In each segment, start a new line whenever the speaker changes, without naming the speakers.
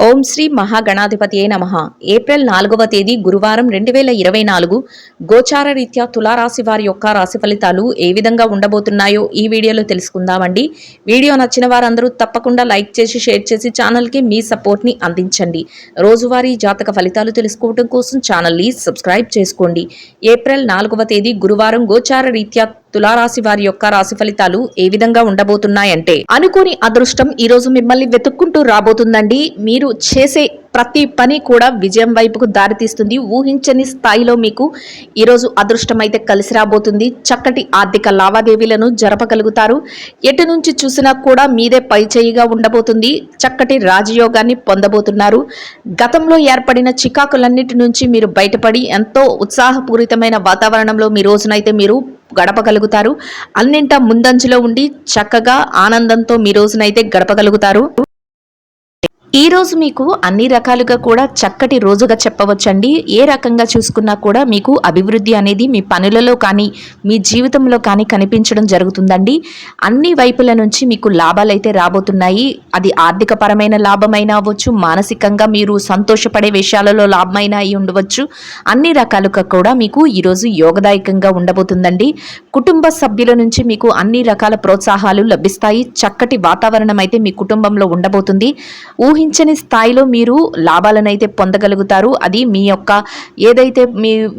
ఓం శ్రీ మహాగణాధిపతియే నమః. ఏప్రిల్ 4వ తేదీ గురువారం 2024 గోచార రీత్యా తులారాశి వారి యొక్క రాశి ఫలితాలు ఏ విధంగా ఉండబోతున్నాయో ఈ వీడియోలో తెలుసుకుందామండి. వీడియో నచ్చిన వారందరూ తప్పకుండా లైక్ చేసి షేర్ చేసి ఛానల్కి మీ సపోర్ట్ని అందించండి. రోజువారీ జాతక ఫలితాలు తెలుసుకోవడం కోసం ఛానల్ని సబ్స్క్రైబ్ చేసుకోండి. ఏప్రిల్ 4వ తేదీ గురువారం గోచార రీత్యా తులారాశి వారి యొక్క రాశి ఫలితాలు ఏ విధంగా ఉండబోతున్నాయంటే, అనుకోని అదృష్టం ఈ రోజు మిమ్మల్ని వెతుక్కుంటూ రాబోతుందండి. మీరు చేసే ప్రతి పని కూడా విజయం వైపుకు దారితీస్తుంది. ఊహించని స్థాయిలో మీకు ఈరోజు అదృష్టం అయితే కలిసి రాబోతుంది. చక్కటి ఆర్థిక లావాదేవీలను జరపగలుగుతారు. ఎటు నుంచి చూసినా కూడా మీదే పై చేయిగా ఉండబోతుంది. చక్కటి రాజయోగాన్ని పొందబోతున్నారు. గతంలో ఏర్పడిన చికాకులన్నిటి నుంచి మీరు బయటపడి ఎంతో ఉత్సాహపూరితమైన వాతావరణంలో మీ రోజునైతే మీరు గడపగలుగుతారు. అన్నింటా ముందంజలో ఉండి చక్కగా ఆనందంతో మీ రోజునైతే గడపగలుగుతారు. ఈ రోజు మీకు అన్ని రకాలుగా కూడా చక్కటి రోజుగా చెప్పవచ్చండి. ఏ రకంగా చూసుకున్నా కూడా మీకు అభివృద్ధి అనేది మీ పనులలో కానీ మీ జీవితంలో కానీ కనిపించడం జరుగుతుందండి. అన్ని వైపుల నుంచి మీకు లాభాలు అయితే రాబోతున్నాయి. అది ఆర్థిక పరమైన లాభమైనా అవ్వచ్చు, మానసికంగా మీరు సంతోషపడే విషయాలలో లాభమైనా అయి ఉండవచ్చు. అన్ని రకాలుగా కూడా మీకు ఈరోజు యోగదాయకంగా ఉండబోతుందండి. కుటుంబ సభ్యుల నుంచి మీకు అన్ని రకాల ప్రోత్సాహాలు లభిస్తాయి. చక్కటి వాతావరణం అయితే మీ కుటుంబంలో ఉండబోతుంది. ఊహించని స్థాయిలో మీరు లాభాలను అయితే పొందగలుగుతారు. అది మీ యొక్క ఏదైతే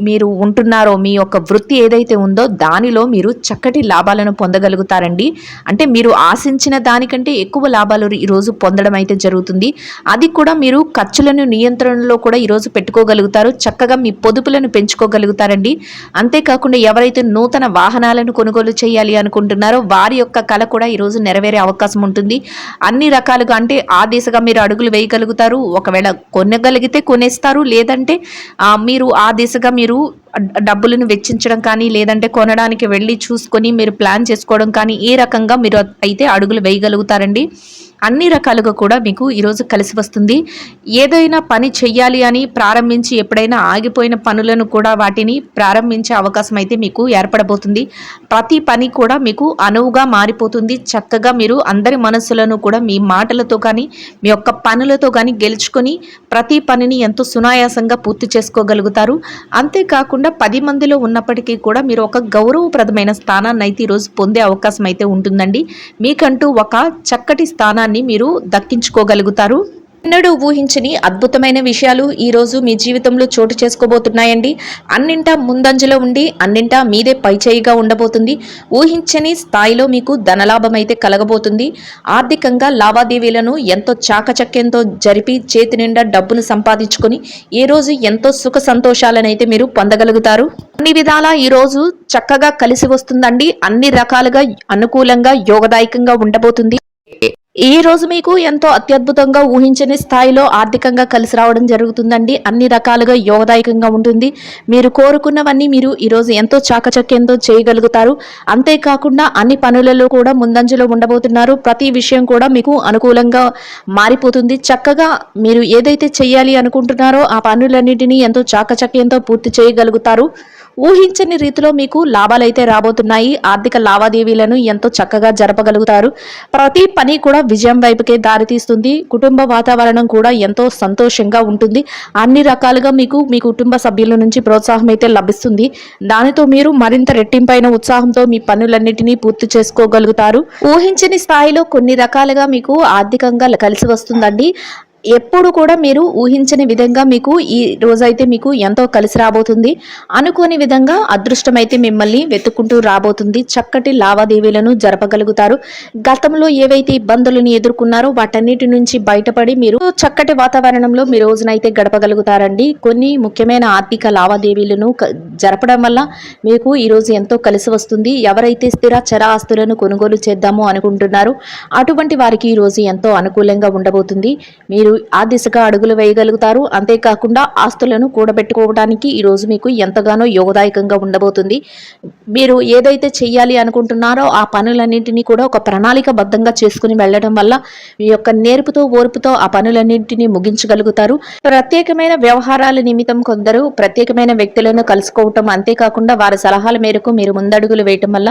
మీరు ఉంటున్నారో, మీ యొక్క వృత్తి ఏదైతే ఉందో దానిలో మీరు చక్కటి లాభాలను పొందగలుగుతారండి. అంటే మీరు ఆశించిన దానికంటే ఎక్కువ లాభాలు ఈరోజు పొందడం అయితే జరుగుతుంది. అది కూడా మీరు ఖర్చులను నియంత్రణలో కూడా ఈరోజు పెట్టుకోగలుగుతారు. చక్కగా మీ పొదుపులను పెంచుకోగలుగుతారండి. అంతేకాకుండా ఎవరైతే నూతన వాహనాలను కొనుగోలు చేయాలి అనుకుంటున్నారో వారి యొక్క కళ కూడా ఈరోజు నెరవేరే అవకాశం ఉంటుంది. అన్ని రకాలుగా అంటే ఆ దిశగా మీరు అడుగులు వేయగలుగుతారు. ఒకవేళ కొనగలిగితే కొనేస్తారు, లేదంటే మీరు ఆ దిశగా మీరు డబ్బులను వెచ్చించడం కానీ, లేదంటే కొనడానికి వెళ్ళి చూసుకొని మీరు ప్లాన్ చేసుకోవడం కానీ, ఏ రకంగా మీరు అయితే అడుగులు వేయగలుగుతారండి. అన్ని రకాలుగా కూడా మీకు ఈరోజు కలిసి వస్తుంది. ఏదైనా పని చెయ్యాలి అని ప్రారంభించి ఎప్పుడైనా ఆగిపోయిన పనులను కూడా వాటిని ప్రారంభించే అవకాశం అయితే మీకు ఏర్పడబోతుంది. ప్రతి పని కూడా మీకు అనువుగా మారిపోతుంది. చక్కగా మీరు అందరి మనస్సులను కూడా మీ మాటలతో కానీ మీ యొక్క పనులతో కానీ గెలుచుకొని ప్రతి పనిని ఎంతో సునాయాసంగా పూర్తి చేసుకోగలుగుతారు. అంతేకాకుండా 10 మందిలో ఉన్నప్పటికీ కూడా మీరు ఒక గౌరవప్రదమైన స్థానాన్ని అయితే ఈరోజు పొందే అవకాశం అయితే ఉంటుందండి. మీకంటూ ఒక చక్కటి స్థానాన్ని మీరు దక్కించుకోగలుగుతారు. ఎన్నడూ ఊహించని అద్భుతమైన విషయాలు ఈరోజు మీ జీవితంలో చోటు చేసుకోబోతున్నాయండి. అన్నింటా ముందంజలో ఉండి అన్నింటా మీదే పైచేయిగా ఉండబోతుంది. ఊహించని స్థాయిలో మీకు ధనలాభం అయితే కలగబోతుంది. ఆర్థికంగా లావాదేవీలను ఎంతో చాకచక్యంతో జరిపి చేతి నిండా డబ్బును సంపాదించుకొని ఈ రోజు ఎంతో సుఖ సంతోషాలను అయితే మీరు పొందగలుగుతారు. అన్ని విధాలా ఈరోజు చక్కగా కలిసి వస్తుందండి. అన్ని రకాలుగా అనుకూలంగా యోగదాయకంగా ఉండబోతుంది. ఈ రోజు మీకు ఎంతో అత్యద్భుతంగా ఊహించని స్థాయిలో ఆర్థికంగా కలిసి రావడం జరుగుతుందండి. అన్ని రకాలుగా యోగదాయకంగా ఉంటుంది. మీరు కోరుకున్నవన్నీ మీరు ఈరోజు ఎంతో చాకచక్యంతో చేయగలుగుతారు. అంతేకాకుండా అన్ని పనులలో కూడా ముందంజలో ఉండబోతున్నారు. ప్రతి విషయం కూడా మీకు అనుకూలంగా మారిపోతుంది. చక్కగా మీరు ఏదైతే చేయాలి అనుకుంటున్నారో ఆ పనులన్నిటినీ ఎంతో చాకచక్యంతో పూర్తి చేయగలుగుతారు. ఊహించని రీతిలో మీకు లాభాలైతే రాబోతున్నాయి. ఆర్థిక లావాదేవీలను ఎంతో చక్కగా జరపగలుగుతారు. ప్రతి పని కూడా విజయం వైపుకే దారితీస్తుంది. కుటుంబ వాతావరణం కూడా ఎంతో సంతోషంగా ఉంటుంది. అన్ని రకాలుగా మీకు మీ కుటుంబ సభ్యుల నుంచి ప్రోత్సాహం అయితే లభిస్తుంది. దానితో మీరు మరింత రెట్టింపైన ఉత్సాహంతో మీ పనులన్నిటినీ పూర్తి చేసుకోగలుగుతారు. ఊహించని స్థాయిలో కొన్ని రకాలుగా మీకు ఆర్థికంగా కలిసి వస్తుందండి. ఎప్పుడు కూడా మీరు ఊహించని విధంగా మీకు ఈ రోజైతే మీకు ఎంతో కలిసి రాబోతుంది. అనుకోని విధంగా అదృష్టం అయితే మిమ్మల్ని వెతుక్కుంటూ రాబోతుంది. చక్కటి లావాదేవీలను జరపగలుగుతారు. గతంలో ఏవైతే ఇబ్బందులను ఎదుర్కొన్నారో వాటన్నిటి నుంచి బయటపడి మీరు చక్కటి వాతావరణంలో మీ రోజునైతే గడపగలుగుతారండి. కొన్ని ముఖ్యమైన ఆర్థిక లావాదేవీలను జరపడం వల్ల మీకు ఈరోజు ఎంతో కలిసి వస్తుంది. ఎవరైతే స్థిర చర ఆస్తులను కొనుగోలు చేద్దామో అనుకుంటున్నారో అటువంటి వారికి ఈరోజు ఎంతో అనుకూలంగా ఉండబోతుంది. మీరు ఆ దిశగా అడుగులు వేయగలుగుతారు. అంతేకాకుండా ఆస్తులను కూడబెట్టుకోవడానికి ఈరోజు మీకు ఎంతగానో యోగదాయకంగా ఉండబోతుంది. మీరు ఏదైతే చెయ్యాలి అనుకుంటున్నారో ఆ పనులన్నింటినీ కూడా ఒక ప్రణాళికబద్ధంగా చేసుకుని వెళ్ళడం వల్ల మీ యొక్క నేర్పుతో ఓర్పుతో ఆ పనులన్నింటినీ ముగించగలుగుతారు. ప్రత్యేకమైన వ్యవహారాల నిమిత్తం కొందరు ప్రత్యేకమైన వ్యక్తులను కలుసుకోవటం, అంతేకాకుండా వారి సలహాల మేరకు మీరు ముందడుగులు వేయటం వల్ల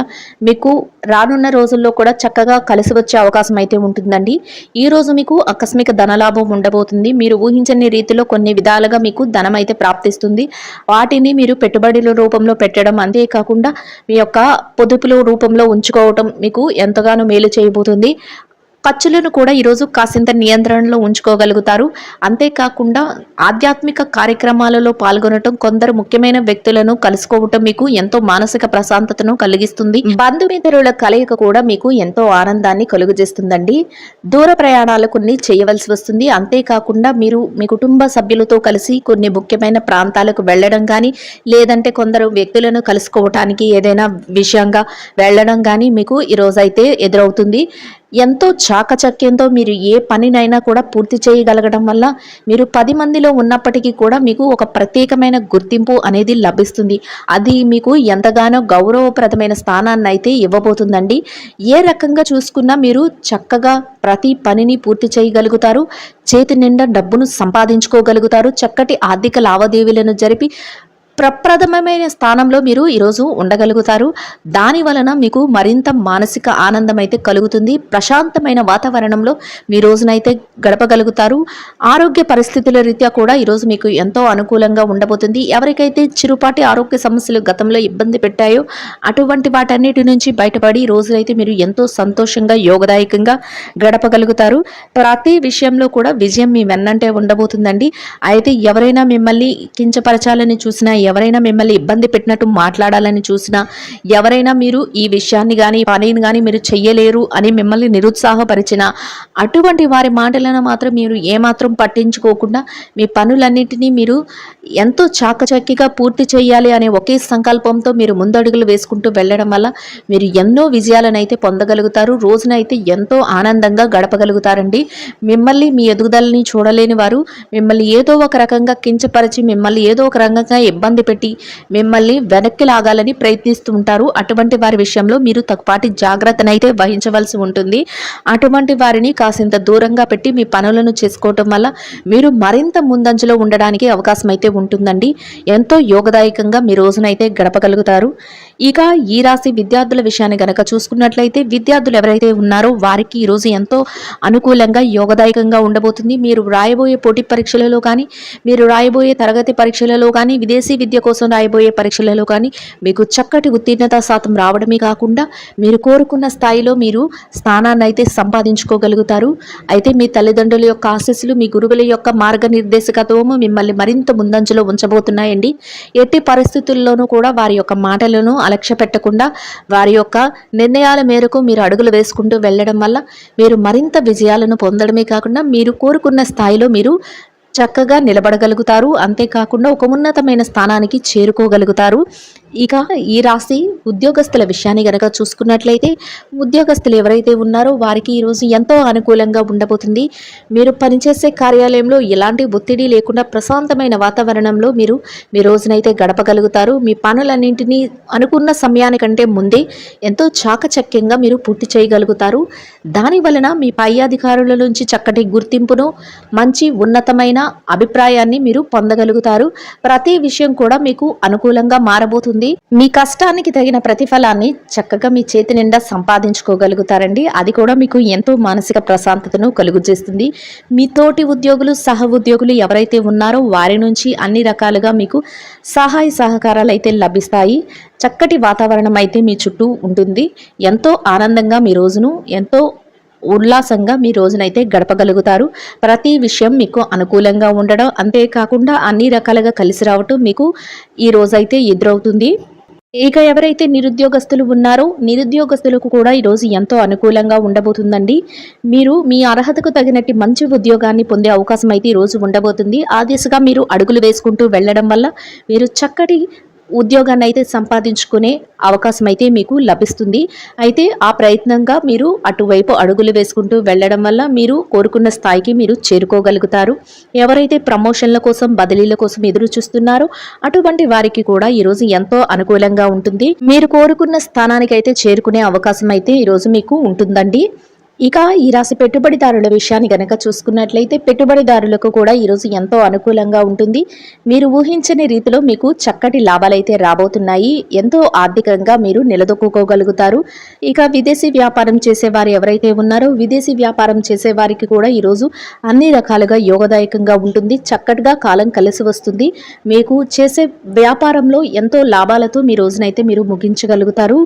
మీకు రానున్న రోజుల్లో కూడా చక్కగా కలిసి వచ్చే అవకాశం అయితే ఉంటుందండి. ఈ రోజు మీకు ఆకస్మిక ధనలాభం ఉండబోతుంది. మీరు ఊహించని రీతిలో కొన్ని విధాలుగా మీకు ధనం అయితే ప్రాప్తిస్తుంది. వాటిని మీరు పెట్టుబడుల రూపంలో పెట్టడం, అంతేకాకుండా మీ యొక్క పొదుపుల రూపంలో ఉంచుకోవటం మీకు ఎంతగానో మేలు చేయబోతుంది. ఖర్చులను కూడా ఈరోజు కాసింత నియంత్రణలో ఉంచుకోగలుగుతారు. అంతేకాకుండా ఆధ్యాత్మిక కార్యక్రమాలలో పాల్గొనటం, కొందరు ముఖ్యమైన వ్యక్తులను కలుసుకోవటం మీకు ఎంతో మానసిక ప్రశాంతతను కలిగిస్తుంది. బంధుమిత్రుల కలయిక కూడా మీకు ఎంతో ఆనందాన్ని కలుగజేస్తుందండి. దూర ప్రయాణాలు కొన్ని చేయవలసి వస్తుంది. అంతేకాకుండా మీరు మీ కుటుంబ సభ్యులతో కలిసి కొన్ని ముఖ్యమైన ప్రాంతాలకు వెళ్ళడం కానీ, లేదంటే కొందరు వ్యక్తులను కలుసుకోవటానికి ఏదైనా విషయంగా వెళ్ళడం కానీ మీకు ఈరోజైతే ఎదురవుతుంది. ఎంతో చాకచక్యంతో మీరు ఏ పనినైనా కూడా పూర్తి చేయగలగడం వల్ల మీరు 10 మందిలో ఉన్నప్పటికీ కూడా మీకు ఒక ప్రత్యేకమైన గుర్తింపు అనేది లభిస్తుంది. అది మీకు ఎంతగానో గౌరవప్రదమైన స్థానాన్ని అయితే ఇవ్వబోతుందండి. ఏ రకంగా చూసుకున్నా మీరు చక్కగా ప్రతి పనిని పూర్తి చేయగలుగుతారు. చేతి నిండా డబ్బును సంపాదించుకోగలుగుతారు. చక్కటి ఆర్థిక లావాదేవీలను జరిపి ప్రప్రథమమైన స్థానంలో మీరు ఈరోజు ఉండగలుగుతారు. దాని వలన మీకు మరింత మానసిక ఆనందం అయితే కలుగుతుంది. ప్రశాంతమైన వాతావరణంలో మీ రోజునైతే గడపగలుగుతారు. ఆరోగ్య పరిస్థితుల రీత్యా కూడా ఈరోజు మీకు ఎంతో అనుకూలంగా ఉండబోతుంది. ఎవరికైతే చిరుపాటి ఆరోగ్య సమస్యలు గతంలో ఇబ్బంది పెట్టాయో అటువంటి వాటన్నిటి నుంచి బయటపడి ఈ రోజునైతే మీరు ఎంతో సంతోషంగా, యోగదాయకంగా గడపగలుగుతారు. ప్రతి విషయంలో కూడా విజయం మీ వెన్నంటే ఉండబోతుందండి. అయితే ఎవరైనా మిమ్మల్ని కించపరచాలని చూసినా, ఎవరైనా మిమ్మల్ని ఇబ్బంది పెట్టినట్టు మాట్లాడాలని చూసినా, ఎవరైనా మీరు ఈ విషయాన్ని కానీ పనిని కానీ మీరు చెయ్యలేరు అని మిమ్మల్ని నిరుత్సాహపరిచిన అటువంటి వారి మాటలను మాత్రం మీరు ఏమాత్రం పట్టించుకోకుండా మీ పనులన్నింటినీ మీరు ఎంతో చాకచక్యంగా పూర్తి చేయాలి అనే ఒకే సంకల్పంతో మీరు ముందడుగులు వేసుకుంటూ వెళ్ళడం వల్ల మీరు ఎన్నో విజయాలను అయితే పొందగలుగుతారు. రోజునైతే ఎంతో ఆనందంగా గడపగలుగుతారండి. మిమ్మల్ని మీ ఎదుగుదలని చూడలేని వారు మిమ్మల్ని ఏదో ఒక రకంగా కించపరిచి, మిమ్మల్ని ఏదో ఒక రకంగా ఇబ్బంది పెట్టి మిమ్మల్ని వెనక్కి లాగాలని ప్రయత్నిస్తూ ఉంటారు. అటువంటి వారి విషయంలో మీరు తక్కుపాటి జాగ్రత్తనైతే వహించవలసి ఉంటుంది. అటువంటి వారిని కాసింత దూరంగా పెట్టి మీ పనులను చేసుకోవటం వల్ల మీరు మరింత ముందంజలో ఉండడానికి అవకాశం అయితే ఉంటుందండి. ఎంతో యోగదాయకంగా మీ రోజునైతే గడపగలుగుతారు. ఇక ఈ రాశి విద్యార్థుల విషయాన్ని గనక చూసుకున్నట్లయితే, విద్యార్థులు ఎవరైతే ఉన్నారో వారికి ఈరోజు ఎంతో అనుకూలంగా, యోగదాయకంగా ఉండబోతుంది. మీరు రాయబోయే పోటీ పరీక్షలలో కానీ, మీరు రాయబోయే తరగతి పరీక్షలలో కానీ, విదేశీ విద్య కోసం రాయబోయే పరీక్షలలో కానీ మీకు చక్కటి ఉత్తీర్ణత శాతం రావడమే కాకుండా మీరు కోరుకున్న స్థాయిలో మీరు స్థానాన్ని అయితే సంపాదించుకోగలుగుతారు. అయితే మీ తల్లిదండ్రుల యొక్క ఆశీస్సులు, మీ గురువుల యొక్క మార్గనిర్దేశకత్వము మిమ్మల్ని మరింత ముందంజలో ఉంచబోతున్నాయండి. ఎట్టి పరిస్థితుల్లోనూ కూడా వారి యొక్క మాటలను అలక్ష్య పెట్టకుండా వారి యొక్క నిర్ణయాల మేరకు మీరు అడుగులు వేసుకుంటూ వెళ్ళడం వల్ల మీరు మరింత విజయాలను పొందడమే కాకుండా మీరు కోరుకున్న స్థాయిలో మీరు చక్కగా నిలబడగలుగుతారు. అంతేకాకుండా ఒక ఉన్నతమైన స్థానానికి చేరుకోగలుగుతారు. ఇక ఈ రాశి ఉద్యోగస్తుల విషయాన్ని గనక చూసుకున్నట్లయితే, ఉద్యోగస్తులు ఎవరైతే ఉన్నారో వారికి ఈరోజు ఎంతో అనుకూలంగా ఉండబోతుంది. మీరు పనిచేసే కార్యాలయంలో ఎలాంటి ఒత్తిడి లేకుండా ప్రశాంతమైన వాతావరణంలో మీరు మీ రోజునైతే గడపగలుగుతారు. మీ పనులన్నింటినీ అనుకున్న సమయానికంటే ముందే ఎంతో చాకచక్యంగా మీరు పూర్తి చేయగలుగుతారు. దాని వలన మీ పై అధికారుల నుంచి చక్కటి గుర్తింపును, మంచి ఉన్నతమైన అభిప్రాయాన్ని మీరు పొందగలుగుతారు. ప్రతి విషయం కూడా మీకు అనుకూలంగా మారబోతుంది. మీ కష్టానికి తగిన ప్రతిఫలాన్ని చక్కగా మీ చేతి నిండా సంపాదించుకోగలుగుతారండి. అది కూడా మీకు ఎంతో మానసిక ప్రశాంతతను కలుగజేస్తుంది. మీ తోటి ఉద్యోగులు, సహ ఉద్యోగులు ఎవరైతే ఉన్నారో వారి నుంచి అన్ని రకాలుగా మీకు సహాయ సహకారాలు అయితే లభిస్తాయి. చక్కటి వాతావరణం అయితే మీ చుట్టూ ఉంటుంది. ఎంతో ఆనందంగా మీ రోజును ఎంతో ఉల్లాసంగా మీ రోజునైతే గడపగలుగుతారు. ప్రతి విషయం మీకు అనుకూలంగా ఉండడం, అంతేకాకుండా అన్ని రకాలుగా కలిసి రావటం మీకు ఈ రోజైతే ఎదురవుతుంది. ఇక ఎవరైతే నిరుద్యోగస్తులు ఉన్నారో నిరుద్యోగస్తులకు కూడా ఈరోజు ఎంతో అనుకూలంగా ఉండబోతుందండి. మీరు మీ అర్హతకు తగినట్టు మంచి ఉద్యోగాన్ని పొందే అవకాశం అయితే ఈరోజు ఉండబోతుంది. ఆ దిశగా మీరు అడుగులు వేసుకుంటూ వెళ్ళడం వల్ల మీరు చక్కటి ఉద్యోగాన్ని అయితే సంపాదించుకునే అవకాశం అయితే మీకు లభిస్తుంది. అయితే ఆ ప్రయత్నంగా మీరు అటువైపు అడుగులు వేసుకుంటూ వెళ్ళడం వల్ల మీరు కోరుకున్న స్థాయికి మీరు చేరుకోగలుగుతారు. ఎవరైతే ప్రమోషన్ల కోసం, బదిలీల కోసం ఎదురు చూస్తున్నారో అటువంటి వారికి కూడా ఈరోజు ఎంతో అనుకూలంగా ఉంటుంది. మీరు కోరుకున్న స్థానానికి అయితే చేరుకునే అవకాశం అయితే ఈరోజు మీకు ఉంటుందండి. ఇక ఈ రాశి పెట్టుబడిదారుల విషయాన్ని గనక చూసుకున్నట్లయితే పెట్టుబడిదారులకు కూడా ఈరోజు ఎంతో అనుకూలంగా ఉంటుంది. మీరు ఊహించని రీతిలో మీకు చక్కటి లాభాలైతే రాబోతున్నాయి. ఎంతో ఆర్థికంగా మీరు నిలదొక్కుకోగలుగుతారు. ఇక విదేశీ వ్యాపారం చేసేవారు ఎవరైతే ఉన్నారో విదేశీ వ్యాపారం చేసేవారికి కూడా ఈరోజు అన్ని రకాలుగా యోగదాయకంగా ఉంటుంది. చక్కటిగా కాలం కలిసి వస్తుంది. మీకు చేసే వ్యాపారంలో ఎంతో లాభాలతో మీ రోజునైతే మీరు ముగించగలుగుతారు.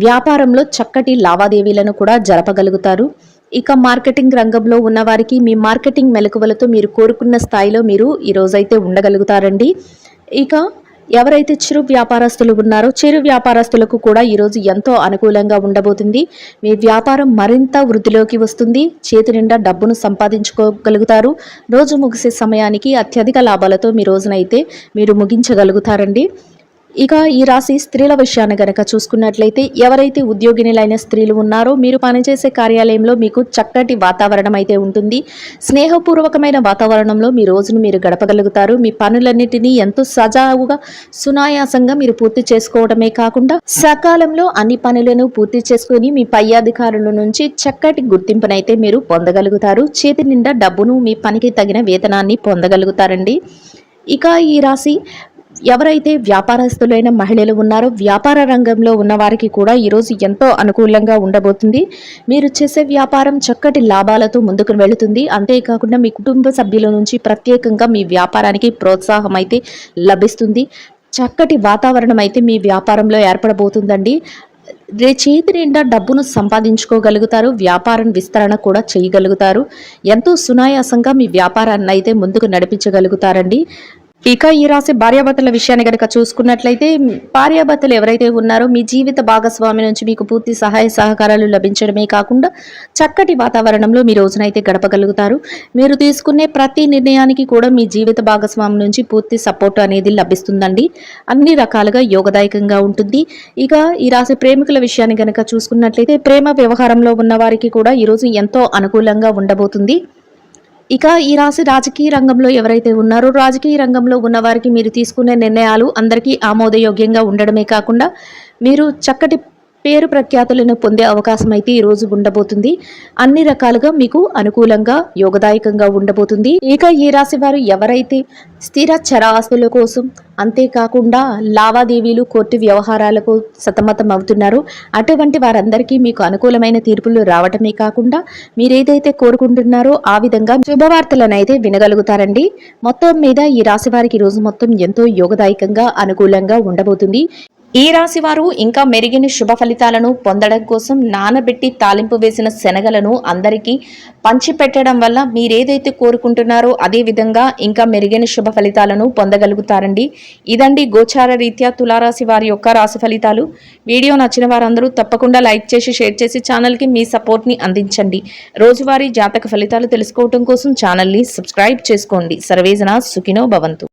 వ్యాపారంలో చక్కటి లావాదేవీలను కూడా జరపగలుగుతారు. ఇక మార్కెటింగ్ రంగంలో ఉన్న వారికి మీ మార్కెటింగ్ మెలకువలతో మీరు కోరుకున్న స్థాయిలో మీరు ఈ రోజైతే ఉండగలుగుతారండి. ఇక ఎవరైతే చిరు వ్యాపారస్తులు ఉన్నారో చిరు వ్యాపారస్తులకు కూడా ఈరోజు ఎంతో అనుకూలంగా ఉండబోతుంది. మీ వ్యాపారం మరింత వృద్ధిలోకి వస్తుంది. చేతి నిండా డబ్బును సంపాదించుకోగలుగుతారు. రోజు ముగిసే సమయానికి అత్యధిక లాభాలతో మీ రోజునైతే మీరు ముగించగలుగుతారండి. ఇక ఈ రాశి స్త్రీల విషయాన్ని గనక చూసుకున్నట్లయితే ఎవరైతే ఉద్యోగినులైన స్త్రీలు ఉన్నారో మీరు పనిచేసే కార్యాలయంలో మీకు చక్కటి వాతావరణం అయితే ఉంటుంది. స్నేహపూర్వకమైన వాతావరణంలో మీ రోజును మీరు గడపగలుగుతారు. మీ పనులన్నిటినీ ఎంతో సజావుగా సునాయాసంగా మీరు పూర్తి చేసుకోవడమే కాకుండా సకాలంలో అన్ని పనులను పూర్తి చేసుకుని మీ పై అధికారుల నుంచి చక్కటి గుర్తింపునైతే మీరు పొందగలుగుతారు. చేతి నిండా డబ్బును మీ పనికి తగిన వేతనాన్ని పొందగలుగుతారండి. ఇక ఈ రాశి ఎవరైతే వ్యాపారస్తులైన మహిళలు ఉన్నారో వ్యాపార రంగంలో ఉన్న వారికి కూడా ఈరోజు ఎంతో అనుకూలంగా ఉండబోతుంది. మీరు చేసే వ్యాపారం చక్కటి లాభాలతో ముందుకు వెళుతుంది. అంతేకాకుండా మీ కుటుంబ సభ్యుల నుంచి ప్రత్యేకంగా మీ వ్యాపారానికి ప్రోత్సాహం అయితే లభిస్తుంది. చక్కటి వాతావరణం అయితే మీ వ్యాపారంలో ఏర్పడబోతుందండి. చేతి నిండా డబ్బును సంపాదించుకోగలుగుతారు. వ్యాపారం విస్తరణ కూడా చేయగలుగుతారు. ఎంతో సునాయాసంగా మీ వ్యాపారాన్ని అయితే ముందుకు నడిపించగలుగుతారండి. ఇక ఈ రాశి భార్యాభర్తల విషయాన్ని కనుక చూసుకున్నట్లయితే భార్యాభర్తలు ఎవరైతే ఉన్నారో మీ జీవిత భాగస్వామి నుంచి మీకు పూర్తి సహాయ సహకారాలు లభించడమే కాకుండా చక్కటి వాతావరణంలో మీ రోజునైతే గడపగలుగుతారు. మీరు తీసుకునే ప్రతి నిర్ణయానికి కూడా మీ జీవిత భాగస్వామి నుంచి పూర్తి సపోర్ట్ అనేది లభిస్తుందండి. అన్ని రకాలుగా యోగదాయకంగా ఉంటుంది. ఇక ఈ రాశి ప్రేమికుల విషయాన్ని కనుక చూసుకున్నట్లయితే ప్రేమ వ్యవహారంలో ఉన్న వారికి కూడా ఈరోజు ఎంతో అనుకూలంగా ఉండబోతుంది. ఇక ఈ రాశి రాజకీయ రంగంలో ఎవరైతే ఉన్నారో రాజకీయ రంగంలో ఉన్న వారికి మీరు తీసుకునే నిర్ణయాలు అందరికీ ఆమోదయోగ్యంగా ఉండడమే కాకుండా మీరు చక్కటి పేరు ప్రఖ్యాతులను పొందే అవకాశం అయితే ఈ రోజు ఉండబోతుంది. అన్ని రకాలుగా మీకు అనుకూలంగా యోగదాయకంగా ఉండబోతుంది. ఇక ఈ రాశి వారు ఎవరైతే స్థిర చరాస్తుల కోసం అంతేకాకుండా లావాదేవీలు కోర్టు వ్యవహారాలకు సతమతం అవుతున్నారో అటువంటి వారందరికీ మీకు అనుకూలమైన తీర్పులు రావటమే కాకుండా మీరేదైతే కోరుకుంటున్నారో ఆ విధంగా శుభవార్తలను అయితే వినగలుగుతారండి. మొత్తం మీద ఈ రాశి వారికి రోజు మొత్తం ఎంతో యోగదాయకంగా అనుకూలంగా ఉండబోతుంది. ఈ రాశి వారు ఇంకా మెరుగైన శుభ ఫలితాలను పొందడం కోసం నానబెట్టి తాలింపు వేసిన శనగలను అందరికీ పంచిపెట్టడం వల్ల మీరేదైతే కోరుకుంటున్నారో అదే విధంగా ఇంకా మెరుగైన శుభ ఫలితాలను పొందగలుగుతారండి. ఇదండి గోచార రీత్యా తులారాశి వారి యొక్క రాశి ఫలితాలు. వీడియో నచ్చిన వారందరూ తప్పకుండా లైక్ చేసి షేర్ చేసి ఛానల్కి మీ సపోర్ట్ని అందించండి. రోజువారీ జాతక ఫలితాలు తెలుసుకోవడం కోసం ఛానల్ని సబ్స్క్రైబ్ చేసుకోండి. సర్వేజన సుఖినో భవంతు.